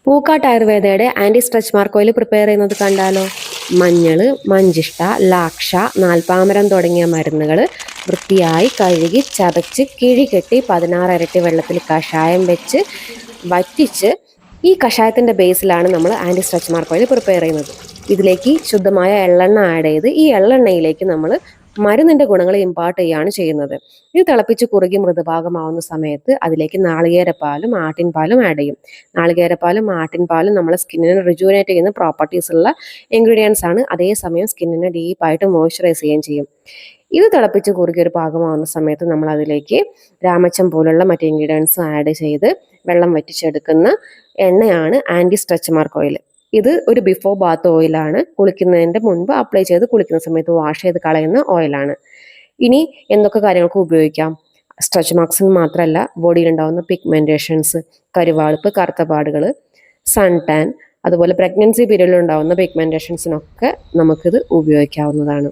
പൂക്കാട്ട് ആയുർവേദയുടെ anti stretch mark oil prepare ചെയ്യുന്നത് കണ്ടാലോ. മഞ്ഞൾ, മഞ്ചിഷ്ട, ലാക്ഷ, നാൽപ്പാമരം തുടങ്ങിയ മരുന്നുകൾ വൃത്തിയായി കഴുകി ചതച്ച് കിഴി കെട്ടി 16 ഇരട്ടി വെള്ളത്തിൽ കഷായം വെച്ച് വറ്റിച്ച് ഈ കഷായത്തിൻ്റെ ബേസിലാണ് നമ്മൾ anti stretch mark oil prepare ചെയ്യുന്നത്. ഇതിലേക്ക് ശുദ്ധമായ എള്ളെണ്ണ ആഡ് ചെയ്ത് ഈ എള്ളെണ്ണയിലേക്ക് നമ്മൾ മരുന്നിൻ്റെ ഗുണങ്ങൾ ഇമ്പാർട്ട് ചെയ്യുകയാണ് ചെയ്യുന്നത്. ഇത് തിളപ്പിച്ച് കുറുകി മൃദുഭാഗമാവുന്ന സമയത്ത് അതിലേക്ക് നാളികേരപ്പാലും ആട്ടിൻപാലും ആഡ് ചെയ്യും. നാളികേരപ്പാലും ആട്ടിൻപാലും നമ്മളെ സ്കിന്നിനെ റിജുവിനേറ്റ് ചെയ്യുന്ന പ്രോപ്പർട്ടീസ് ഉള്ള ഇൻഗ്രീഡിയൻസ് ആണ്. അതേസമയം സ്കിന്നിനെ ഡീപ്പായിട്ട് മോയ്സ്ചറൈസ് ചെയ്യുകയും ചെയ്യും. ഇത് തിളപ്പിച്ച് കുറുകി ഒരു പാകമാവുന്ന സമയത്ത് നമ്മൾ അതിലേക്ക് രാമച്ചം പോലുള്ള മറ്റ് ഇൻഗ്രീഡിയൻസ് ആഡ് ചെയ്ത് വെള്ളം വറ്റിച്ചെടുക്കുന്ന എണ്ണയാണ് ആൻറ്റി സ്ട്രെച്ച് മാർക്ക് ഓയിൽ. ഇത് ഒരു ബിഫോർ ബാത്ത് ഓയിലാണ്. കുളിക്കുന്നതിൻ്റെ മുൻപ് അപ്ലൈ ചെയ്ത് കുളിക്കുന്ന സമയത്ത് വാഷ് ചെയ്ത് കളയുന്ന ഓയിലാണ്. ഇനി എന്തൊക്കെ കാര്യങ്ങൾക്ക് ഉപയോഗിക്കാം? സ്ട്രെച്ച് മാർക്സിന് മാത്രമല്ല, ബോഡിയിലുണ്ടാകുന്ന പിഗ്മെൻറ്റേഷൻസ്, കരുവാളിപ്പ്, കറുത്ത പാടുകൾ, സൺ ടാൻ, അതുപോലെ പ്രഗ്നൻസി പീരീഡിൽ ഉണ്ടാകുന്ന പിഗ്മെൻറ്റേഷൻസിനൊക്കെ നമുക്കിത് ഉപയോഗിക്കാവുന്നതാണ്.